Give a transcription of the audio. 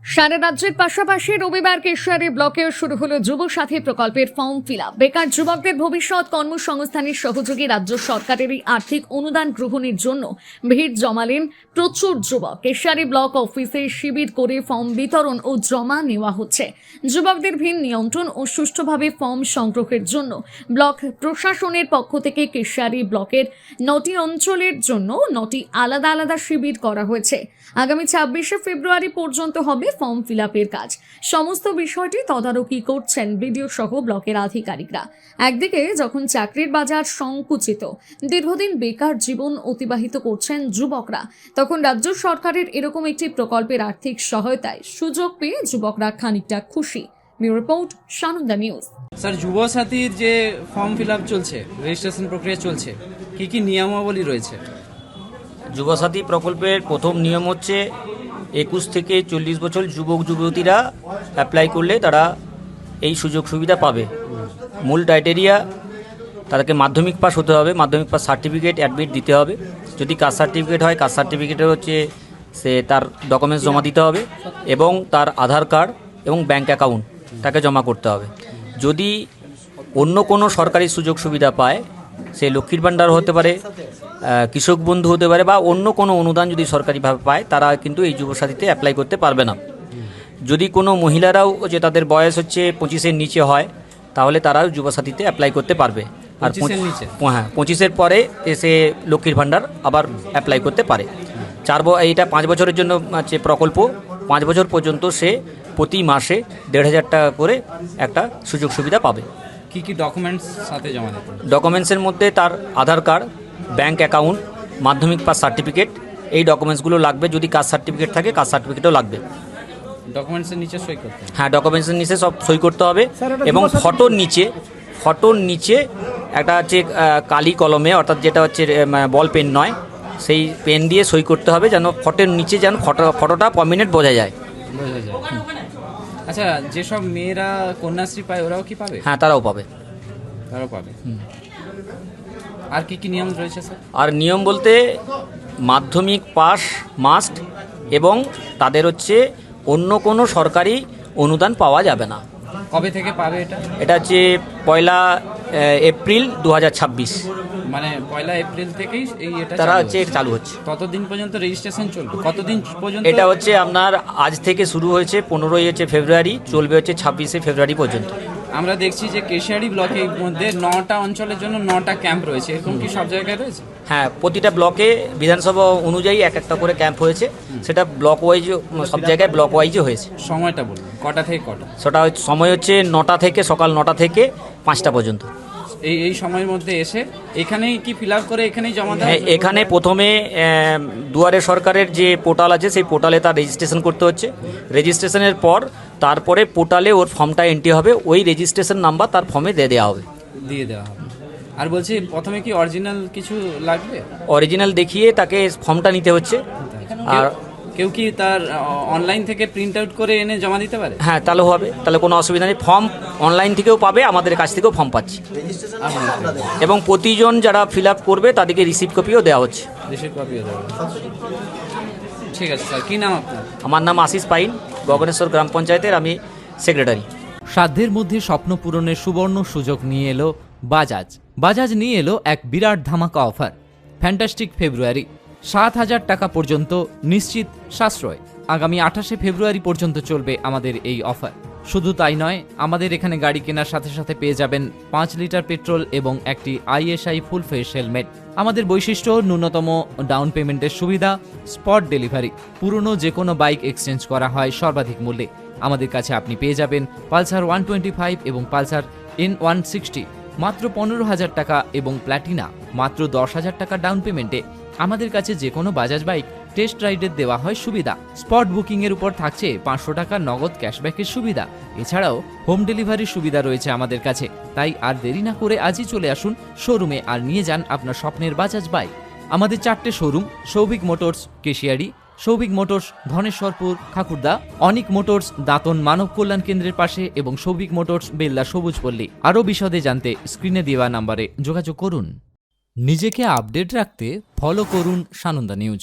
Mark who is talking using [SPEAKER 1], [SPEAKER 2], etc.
[SPEAKER 1] সারা রাজ্যের পাশাপাশি রবিবার কেশিয়ারি ব্লকেও শুরু হলো যুব সাথী প্রকল্পের ফর্ম ফিল আপ। বেকার যুবকদের ভবিষ্যৎ কর্মসংস্থানের সহযোগী রাজ্য সরকারেরই আর্থিক অনুদান গ্রহণের জন্য ভিড় জমালেন প্রচুর যুবক। কেশিয়ারি ব্লক অফিসে শিবির করে ফর্ম বিতরণ ও জমা নেওয়া হচ্ছে। যুবকদের ভিড় নিয়ন্ত্রণ ও সুষ্ঠুভাবে ফর্ম সংগ্রহের জন্য ব্লক প্রশাসনের পক্ষ থেকে কেশিয়ারি ব্লকের 9টি অঞ্চলের জন্য 9টি আলাদা আলাদা শিবির করা হয়েছে। আগামী 26শে ফেব্রুয়ারি পর্যন্ত হবে ফর্ম ফিল আপের কাজ। সমস্ত বিষয়টি তদারকি করছেন বিডিও সহ ব্লকের আধিকারিকরা। একদিকে যখন চাকরির বাজার সংকুচিত, দীর্ঘদিন বেকার জীবন অতিবাহিত করছেন যুবকরা, তখন রাজ্য সরকারের এরকম একটি প্রকল্পের আর্থিক সহায়তায় সুযোগ পেয়ে যুবকরা খানিকটা খুশি। Bureau report, Sananda news.
[SPEAKER 2] Sir, যুব সাথীর যে ফর্ম ফিল আপ চলছে, রেজিস্ট্রেশন প্রক্রিয়া চলছে, কি কি নিয়মাবলী রয়েছে?
[SPEAKER 3] যুবসাথী প্রকল্পের প্রথম নিয়ম হচ্ছে 21 থেকে 40 বছর যুবক যুবতীরা অ্যাপ্লাই করলে তারা এই সুযোগ সুবিধা পাবে। মূল ক্রাইটেরিয়া, তাদেরকে মাধ্যমিক পাস হতে হবে, মাধ্যমিক পাস সার্টিফিকেট অ্যাডমিট দিতে হবে। যদি কাস্ট সার্টিফিকেট হয়, কাস্ট সার্টিফিকেটে হচ্ছে সে তার ডকুমেন্টস জমা দিতে হবে এবং তার আধার কার্ড এবং ব্যাঙ্ক অ্যাকাউন্ট তাকে জমা করতে হবে। যদি অন্য কোনো সরকারি সুযোগ সুবিধা পায়, সে লক্ষ্মীর ভাণ্ডার হতে পারে, কৃষক বন্ধু হতে পারে, বা অন্য কোনো অনুদান যদি সরকারিভাবে পায়, তারা কিন্তু এই যুবসাথীতে অ্যাপ্লাই করতে পারবে না। যদি কোনো মহিলারাও যে তাদের বয়স হচ্ছে 25-এর নিচে হয়, তাহলে তারাও যুবসাথীতে অ্যাপ্লাই করতে পারবে। আর 25-এর পরে এসে লক্ষ্মীর ভাণ্ডার আবার অ্যাপ্লাই করতে পারে। এইটা 5 বছরের জন্য হচ্ছে প্রকল্প। 5 বছর পর্যন্ত সে প্রতি মাসে 1,500 টাকা করে একটা সুযোগ সুবিধা পাবে।
[SPEAKER 2] কি কি ডকুমেন্টস সাথে জমা দিতে হবে?
[SPEAKER 3] ডকুমেন্টসের মধ্যে তার আধার কার্ড, ব্যাঙ্ক অ্যাকাউন্ট, মাধ্যমিক পাস সার্টিফিকেট, এই ডকুমেন্টসগুলো লাগবে। যদি কাস্ট সার্টিফিকেট থাকে, কাস্ট সার্টিফিকেটও লাগবে।
[SPEAKER 2] ডকুমেন্টসের নিচে সই করতে হবে?
[SPEAKER 3] হ্যাঁ, ডকুমেন্টসের নিচে সব সই করতে হবে। এবং ফটোর নিচে একটা হচ্ছে কালি কলমে, অর্থাৎ যেটা হচ্ছে বল পেন নয়, সেই পেন দিয়ে সই করতে হবে, যেন ফটোর নিচে যেন ফটোটা প্রমিনেন্ট বোঝা যায়।
[SPEAKER 2] আচ্ছা, যেসব মেয়েরা কন্যাশ্রী পায়, ওরাও কি পাবে?
[SPEAKER 3] হ্যাঁ, তারাও পাবে।
[SPEAKER 2] আর কি কি নিয়ম রয়েছে স্যার?
[SPEAKER 3] আর নিয়ম বলতে মাধ্যমিক পাস মাস্ট, এবং তাদের হচ্ছে অন্য কোনো সরকারি অনুদান পাওয়া যাবে না।
[SPEAKER 2] কবে থেকে পাবে এটা?
[SPEAKER 3] এটা হচ্ছে 1 এপ্রিল 2026।
[SPEAKER 2] মানে 1 এপ্রিল থেকেই এটা
[SPEAKER 3] তারা হচ্ছে চালু হচ্ছে।
[SPEAKER 2] ততদিন পর্যন্ত রেজিস্ট্রেশন চলবে? কতদিন পর্যন্ত?
[SPEAKER 3] এটা হচ্ছে আপনার আজ থেকে শুরু হয়েছে 15 ফেব্রুয়ারি, চলবে হচ্ছে 26শে ফেব্রুয়ারি পর্যন্ত।
[SPEAKER 2] আমরা দেখছি যে কেশিয়ারি ব্লকের মধ্যে 9টা অঞ্চলের জন্য 9টা ক্যাম্প রয়েছে, এরকম কি সব জায়গায় রয়েছে?
[SPEAKER 3] হ্যাঁ, প্রতিটা ব্লকে বিধানসভা অনুযায়ী একটা করে ক্যাম্প হয়েছে। সেটা ব্লক ওয়াইজ, সব জায়গায় ব্লক ওয়াইজও হয়েছে।
[SPEAKER 2] সময়টা বলুন, কটা থেকে কটা?
[SPEAKER 3] সেটা সময় হচ্ছে 9টা থেকে, সকাল 9টা থেকে 5টা পর্যন্ত।
[SPEAKER 2] এই সময়ের মধ্যে এসে এখানেই কি ফিল আপ করে এখানেই জমা দেয়?
[SPEAKER 3] হ্যাঁ, এখানে প্রথমে দুয়ারে সরকারের যে পোর্টাল আছে, সেই পোর্টালে তার রেজিস্ট্রেশন করতে হচ্ছে। রেজিস্ট্রেশনের পর তারপরে পোর্টালে ওর ফর্মটা এন্ট্রি হবে, ওই রেজিস্ট্রেশন নাম্বার তার ফর্মে দিয়ে দেওয়া হবে।
[SPEAKER 2] আর বলছি, প্রথমে কি অরিজিনাল কিছু লাগবে?
[SPEAKER 3] অরিজিনাল দেখিয়ে তাকে ফর্মটা নিতে হচ্ছে। আর
[SPEAKER 2] কেউ কি তার অনলাইন থেকে প্রিন্ট আউট করে এনে জমা দিতে পারে?
[SPEAKER 3] হ্যাঁ, তাহলে হবে, তাহলে কোনো অসুবিধা নেই। ফর্ম অনলাইন থেকেও পাবে, আমাদের কাছ থেকেও ফর্ম পাচ্ছি। এবং প্রতিজন যারা ফিল আপ করবে তাদেরকে রিসিপ্ট কপিও দেওয়া হচ্ছে।
[SPEAKER 2] ঠিক আছে স্যার, কী নাম আপনার?
[SPEAKER 3] আমার নাম আশিস পাইন, গগনেশ্বর গ্রাম পঞ্চায়েতের আমি সেক্রেটারি।
[SPEAKER 4] সাধ্যের মধ্যে স্বপ্ন পূরণের সুবর্ণ সুযোগ নিয়ে এলো বাজাজ নিয়ে এলো এক বিরাট ধামাকা অফার। ফ্যান্টাস্টিক ফেব্রুয়ারি, 7,000 টাকা পর্যন্ত নিশ্চিত সাশ্রয়। আগামী 28শে ফেব্রুয়ারি পর্যন্ত চলবে আমাদের এই অফার। শুধু তাই নয়, আমাদের এখানে গাড়ি কেনার সাথে সাথে পেয়ে যাবেন 5 লিটার পেট্রোল এবং একটি ISI ফুল ফেস হেলমেট। আমাদের বৈশিষ্ট্য, ন্যূনতম ডাউন পেমেন্টের সুবিধা, স্পট ডেলিভারি, পুরনো যে কোনো বাইক এক্সচেঞ্জ করা হয় সর্বাধিক মূল্যে। আমাদের কাছে আপনি পেয়ে যাবেন পালসার 125 এবং পালসার N160 মাত্র 15,000 টাকা, এবং প্ল্যাটিনা মাত্র 10,000 টাকা ডাউন পেমেন্টে। আমাদের কাছে যে কোনো বাজাজ বাইক টেস্ট রাইডের দেওয়া হয় সুবিধা। স্পট বুকিংয়ের উপর থাকছে 500 টাকা নগদ ক্যাশব্যাকের সুবিধা। এছাড়াও হোম ডেলিভারির সুবিধা রয়েছে আমাদের কাছে। তাই আর দেরি না করে আজই চলে আসুন শোরুমে আর নিয়ে যান আপনার স্বপ্নের বাজাজ বাইক। আমাদের 4টে showroom: Souvik motors Keshiary, Souvik motors Dhaneswarpur Khakurda, Anik motors Dantan মানব কল্যাণ কেন্দ্রের পাশে, এবং সৌভিক মোটরস বেল্লা সবুজপল্লী। আরও বিশদে জানতে স্ক্রিনে দেওয়া নাম্বারে যোগাযোগ করুন। নিজেকে আপডেট রাখতে ফলো করুন সানন্দা নিউজ।